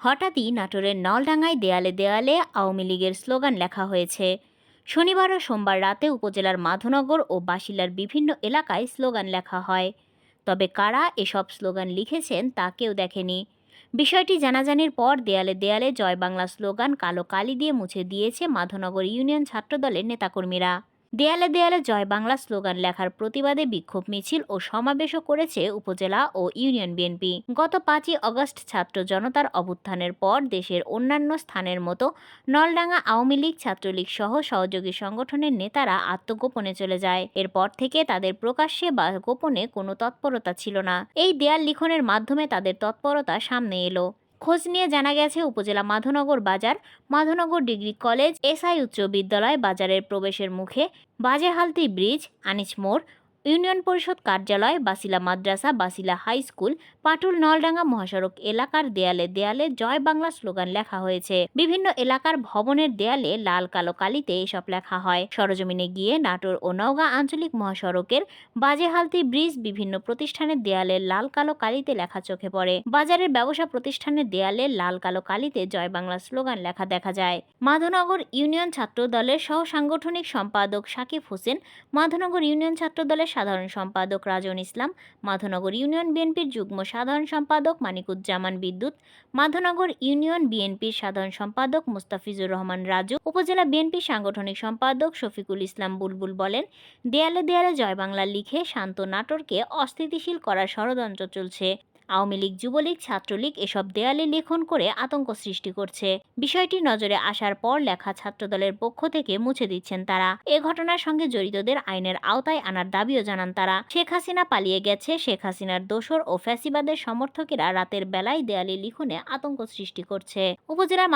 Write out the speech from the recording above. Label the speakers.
Speaker 1: হঠাৎই নাটোরের নলডাঙ্গায় দেয়ালে দেয়ালে আওয়ামী লীগের স্লোগান লেখা হয়েছে। শনিবার ও সোমবার রাতে উপজেলার মাধবনগর ও বাসিলার বিভিন্ন এলাকায় স্লোগান লেখা হয়। তবে কারা এসব স্লোগান লিখেছেন তা কেউ দেখেনি। বিষয়টি জানাজানির পর দেয়ালে দেয়ালে জয় বাংলা স্লোগান কালো কালি দিয়ে মুছে দিয়েছে মাধবনগর ইউনিয়ন ছাত্রদলের নেতাকর্মীরা। দেয়ালে দেয়ালে জয় বাংলা স্লোগান লেখার প্রতিবাদে বিক্ষোভ মিছিল ও সমাবেশও করেছে উপজেলা ও ইউনিয়ন বিএনপি। গত 5ই আগস্ট ছাত্র জনতার অভ্যুত্থানের পর দেশের অন্যান্য স্থানের মতো নলডাঙ্গা আওয়ামী লীগ ছাত্রলীগ সহ সহযোগী সংগঠনের নেতারা আত্মগোপনে চলে যায়। এরপর থেকে তাদের প্রকাশ্যে বা গোপনে কোনো তৎপরতা ছিল না। এই দেয়াল লিখনের মাধ্যমে তাদের তৎপরতা সামনে এলো। খোঁজ নিয়ে জানা গেছে উপজেলা মাধবনগর বাজার, মাধবনগর ডিগ্রি কলেজ, এসআই উচ্চ বিদ্যালয় বাজারের প্রবেশের মুখে, বাজেহালতি ব্রিজ, আনিচ মোড়, ইউনিয়ন পরিষদ কার্যালয়, বাসিলা মাদ্রাসা, বাসিলা হাই স্কুল, পাটুল নলডাঙ্গা মহাসড়ক এলাকার দেয়ালে দেয়ালে জয় বাংলা স্লোগান লেখা হয়েছে। বিভিন্ন এলাকার ভবনের দেয়ালে লাল কালো কালিতে এসব লেখা হয়। সরজমিনে গিয়ে নাটোর ও নওগাঁ আঞ্চলিক মহাসড়কের বাজেহালতি ব্রিজ বিভিন্ন প্রতিষ্ঠানের দেয়ালে লাল কালো কালিতে লেখা চোখে পড়ে। বাজারের ব্যবসা প্রতিষ্ঠানের দেয়ালে লাল কালো কালিতে জয় বাংলা স্লোগান লেখা দেখা যায়। মাধবনগর ইউনিয়ন ছাত্র দলের সহ সাংগঠনিক সম্পাদক সাকিব হোসেন, মাধবনগর ইউনিয়ন ছাত্র দলের সাধারণ সম্পাদক রাজন ইসলাম, মাধবনগর ইউনিয়ন বিএনপির যুগ্ম সাধারণ সম্পাদক মানিকুজ্জামান বিদ্যুৎ, মাধবনগর ইউনিয়ন বিএনপির সাধারণ সম্পাদক মুস্তাফিজুর রহমান রাজু, উপজেলা বিএনপির সাংগঠনিক সম্পাদক শফিকুল ইসলাম বুলবুল বলেন, দেয়ালে দেয়ালে জয় বাংলা লিখে শান্ত নাটোরকে অস্থিতিশীল করার ষড়যন্ত্র চলছে। আওয়ামী লীগ, যুবলীগ, ছাত্রলীগ এসব দেয়ালে লেখন করে আতঙ্ক সৃষ্টি করছে। বিষয়টি নজরে আসার পর লেখা ছাত্রদলের পক্ষ থেকে মুছে দিচ্ছেন তারা। এ ঘটনার সঙ্গে জড়িতদের আইনের আওতায় আনার দাবিও জানান তারা। শেখ হাসিনা পালিয়ে গেছে, শেখ হাসিনার দোসর ও ফ্যাসিবাদের সমর্থকেরা রাতের বেলায় দেয়ালে লিখনে আতঙ্ক সৃষ্টি করছে। উপজেলার